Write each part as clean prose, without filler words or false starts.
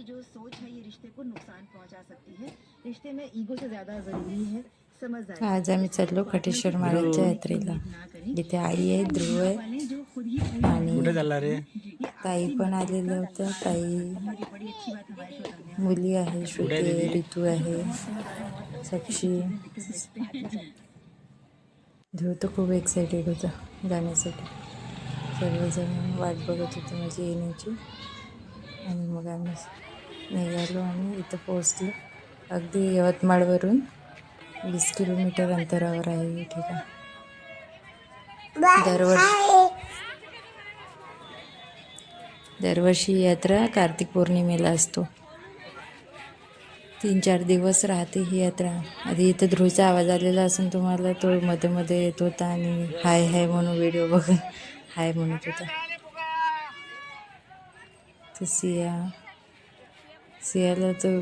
जो सोच है ये रिश्ते को नुकसान पहुंचा सकती है। रिश्ते में ईगो से ज्यादा जरूरी है समझदारी। आज आम्ही चाललो खटेश्वर महाराजच्या यात्रेला. इथे आई आहे, ध्रुव आहे आणि ताई पण आलेल्या होत्या. ताई, मुली आहे, श्रुती आहे, ऋतू आहे, साक्षी. ध्रुव तर खूप एक्सायटेड होता जाण्यासाठी. सर्वजण वाट बघत होते माझी येण्याची. आणि मग आम्ही निघालो आणि इथं पोहोचलो. अगदी यवतमाळवरून 20 किलोमीटर अंतरावर आहे हे ठिकाण. दरवर्षी यात्रा कार्तिक पौर्णिमेला असतो. 3-4 दिवस राहते ही यात्रा. आधी इथं ध्रुवचा आवाज आलेला असून तुम्हाला तो मध्ये मध्ये येत होता आणि हाय हाय म्हणून व्हिडिओ बघून हाय म्हणत होता. तर सियाला तर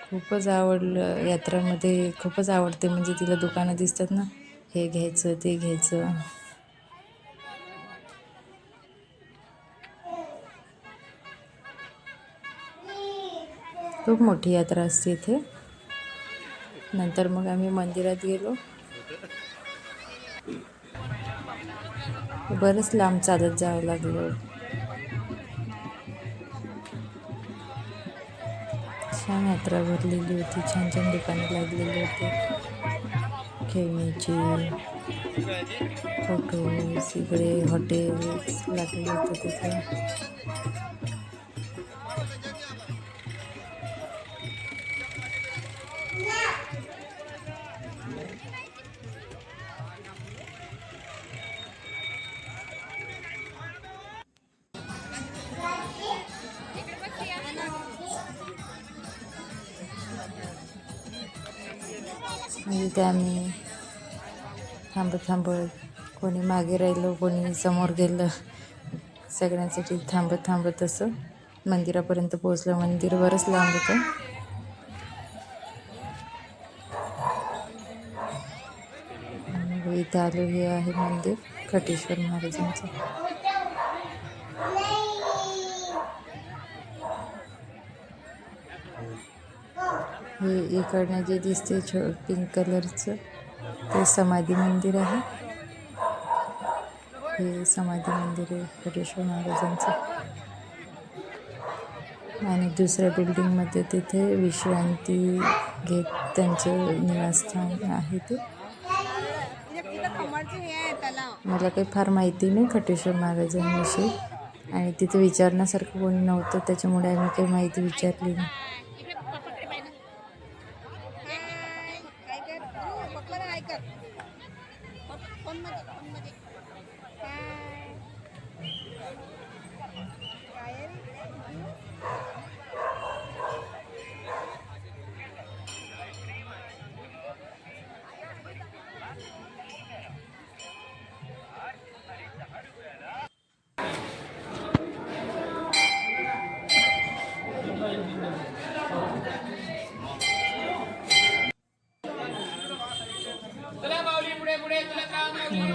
खूपच आवडलं. यात्रामध्ये खूपच आवडते. म्हणजे तिला दुकानं दिसतात ना, हे घ्यायचं ते घ्यायचं. खूप मोठी यात्रा असते इथे. नंतर मग आम्ही मंदिरात गेलो. बरंच लांब चालत जावं लागलं. छान यात्रा भरलेली होती. छान छान दुकानं लागलेली होती. खेळण्याची, फोटोज, इकडे हॉटेल्स लागले होते तिथे. म्हणजे ते आम्ही थांबत कोणी मागे राहिलं, कोणी समोर गेलं. सगळ्यांसाठी थांबत असं मंदिरापर्यंत पोहोचलं. मंदिर बरंच लांब होतं. इथं आलो. हे आहे मंदिर खटेश्वर महाराजांचं. हे इकडनं जे दिसते पिंक कलरचं ते समाधी मंदिर आहे. हे समाधी मंदिर आहे खटेश्वर महाराजांचं. आणि दुसऱ्या बिल्डिंगमध्ये तिथे विश्रांती घेत त्यांचं निवासस्थान आहे ते. मला काही फार माहिती नाही खटेश्वर महाराजांविषयी आणि तिथे विचारण्यासारखं कोणी नव्हतं, त्याच्यामुळे आम्ही काही माहिती विचारली नाही.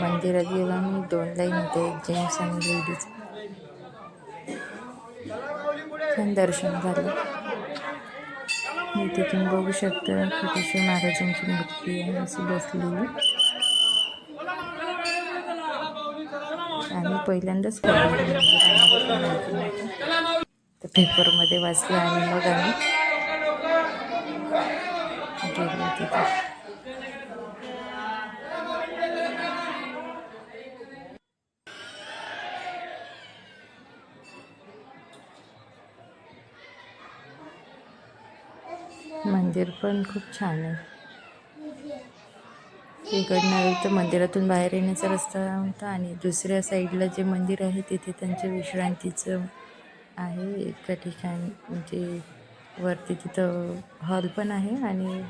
मंदिरात गेलो आणि 2 लाईन होते, एक जेंट्स आणि लेडीज. छान दर्शन झालं. मी तिथून बघू शकता खटेश्वर महाराजांची मूर्ती आहे अशी बसलेली. आम्ही पहिल्यांदाच तर पेपरमध्ये वाचलं आणि मग आम्ही गेलो तिथे. मंदिर पण खूप छान आहे. इकडनं तर मंदिरातून बाहेर येण्याचा रस्ता होता आणि दुसऱ्या साईडला जे मंदिर आहे तिथे त्यांच्या विश्रांतीचं आहे एका ठिकाणी. म्हणजे वरती तिथं हॉल पण आहे आणि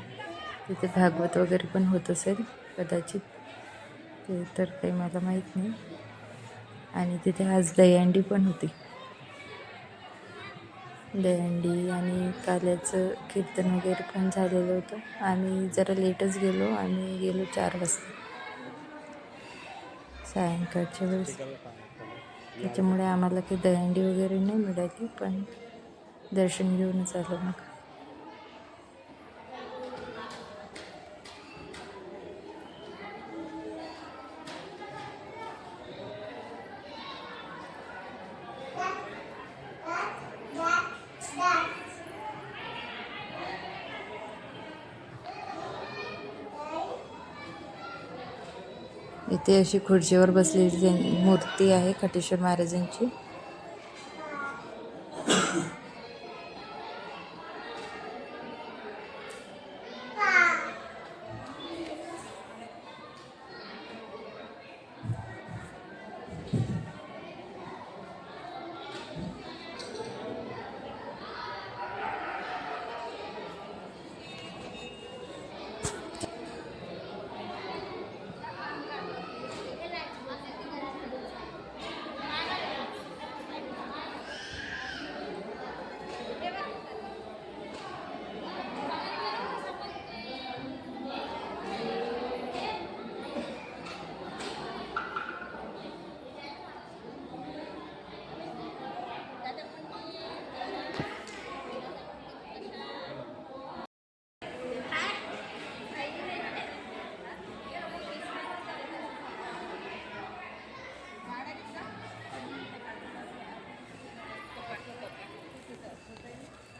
तिथे भागवत वगैरे पण होत असेल कदाचित, ते तर काही मला माहीत नाही. आणि तिथे आज दहीहंडी पण होती. दहीहंडी आणि काल्याचं कीर्तन वगैरे पण झालेलं होतं. आम्ही जरा लेटच गेलो. आम्ही गेलो 4 वाजता सायंकाळच्या वेळेस. त्याच्यामुळे आम्हाला काही दहीहंडी वगैरे नाही मिळाली. पण दर्शन घेऊनच आलो मग. इथे अशी खुर्चीवर बसलेली मूर्ती आहे खटेश्वर महाराजांची.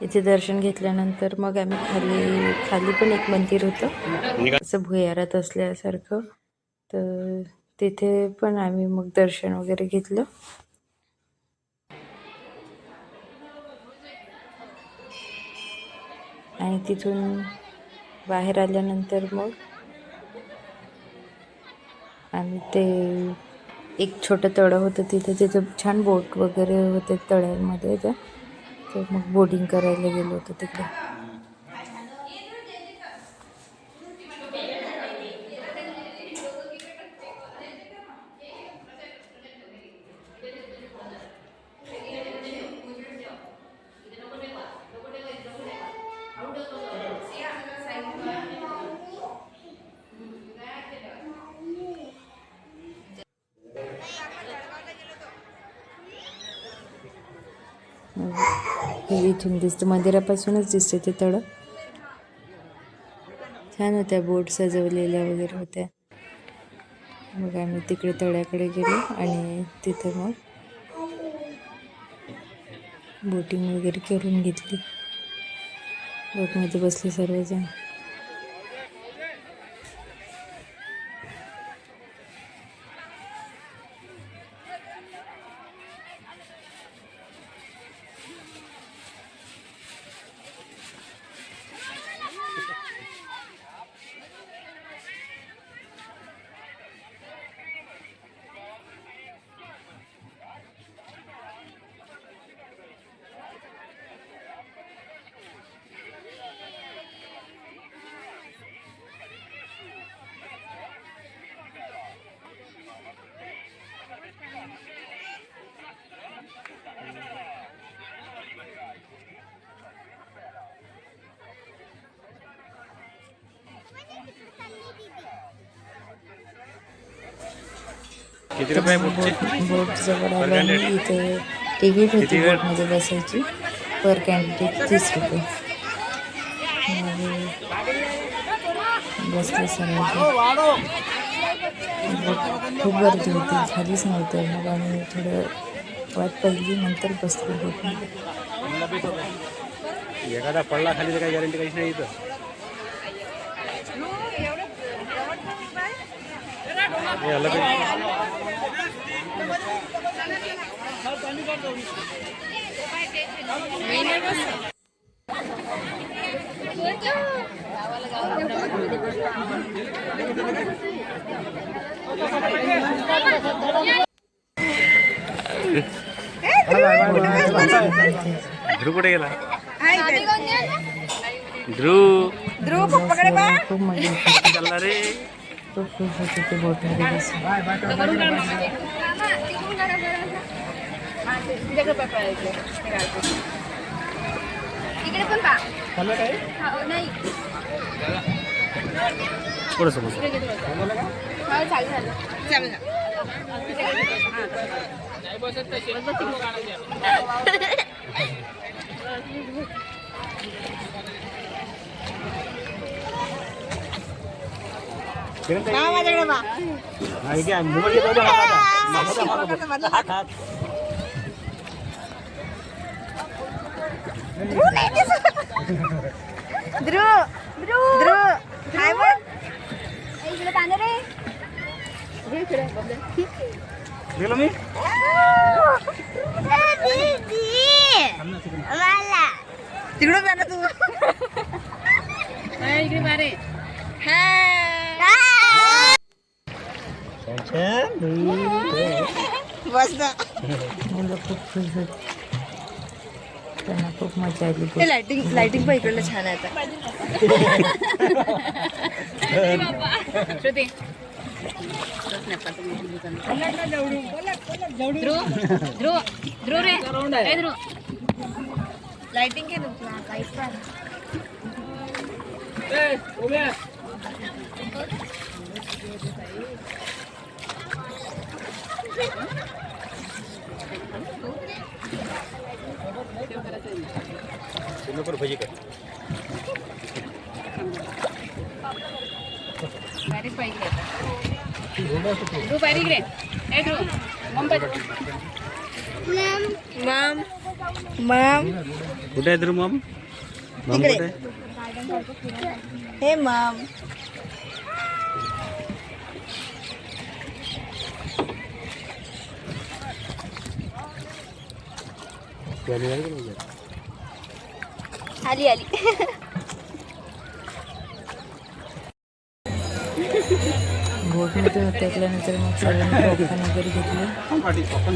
इथे दर्शन घेतल्यानंतर मग आम्ही खाली पण एक मंदिर होतं असं भुयारात असल्यासारखं, तर तिथे पण आम्ही मग दर्शन वगैरे घेतलं. आणि तिथून बाहेर आल्यानंतर मग आम्ही ते एक छोटं तळं होतं तिथं छान बोट वगैरे होते तळ्यांमध्ये, तर मग बोटिंग करायला गेलो होतो तिकडे. इथून दिसतं, मंदिरापासूनच दिसते ते तळं. छान होत्या, बोट सजवलेल्या वगैरे होत्या. मग आम्ही तिकडे तळ्याकडे गेलो आणि तिथं मग बोटिंग वगैरे करून घेतली. बोटमध्ये बसले सर्वजण. किती रुपये बोट जवळ आलो. इथे तिकीट होती बोटमध्ये बसायची, पर कॅन्डिडेट 30 रुपये. बसले सर्व. खूप गर्दी होती, खालीच नव्हतं. मग आम्ही थोडं वाट पाहिली, नंतर बसलो बोटमध्ये. एखादा पडला खाली तर काही गॅरंटी काहीच नाही इथं. ध्रुव कुठे गेला? ध्रुव खूप मजा चालला रे. खूप खुश होते ते बोटमध्ये बसून. थोडंसं माझ्याकडे बा. ध्रुव ध्रुव हाय बघ इकडे पाहणार रे गेलो मी तिकडून जा ना तू इकडे बारे बस ना मुलं खूप खुश होती, त्यांना खूप मजा आली. लाइटिंग पण इकडलं छान आहे आता. लाइटिंग घे भजी कर मम मम कुठे आहे ध्रुव मम मम इकडे. कुठे हे मम आली आली बोटमध्ये उतरल्यानंतर मग सगळ्यांनी पॉपकॉर्न वगैरे घेतले,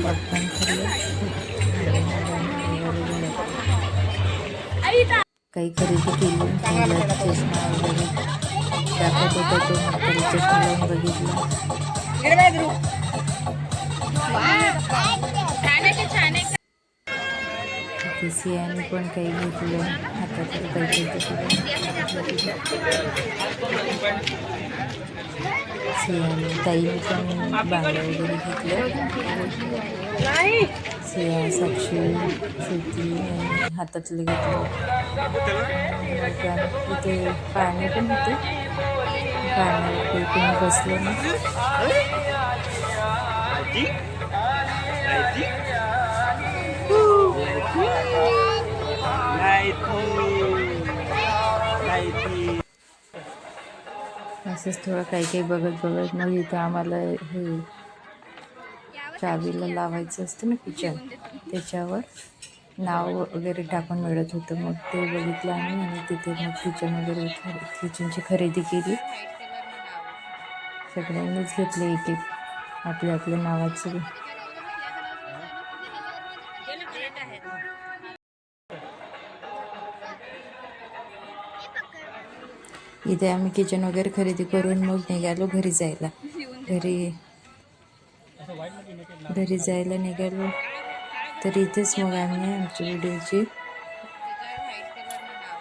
पॉपकॉर्न खाल्ले. काही खरेदी केली, मुलाचा चष्मा वगैरे दाखवत होता तो, मग त्याला चष्मा लावून बघितला. तिथे सियाने पण काही घेतलं, हातातलं काही सियाने ताईने पण बांगड्या वगैरे घेतल्या. सिया, साक्षी, श्रुती आणि हातातले घेतलं. तिथे पाणी पण होते, पाण्यावर कोणी बसलं असंच थोडं काही काही बघत मग इथं आम्हाला हे चावीला लावायचं असतं ना किचन, त्याच्यावर नाव वगैरे टाकून मिळत होतं. मग ते बघितलं आम्ही आणि तिथे मग किचनची खरेदी केली. सगळ्यांनीच घेतले एक एक आपल्या नावाचं. इथे आम्ही किचन वगैरे खरेदी करून मग निघालो घरी जायला. घरी जायला निघालो तर इथेच मग आम्ही आमच्या व्हिडिओची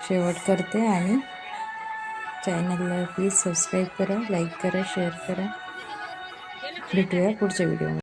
शेवट करते. आणि चॅनलला प्लीज सबस्क्राईब करा, लाईक करा, शेअर करा. भेटूया पुढच्या व्हिडिओमध्ये.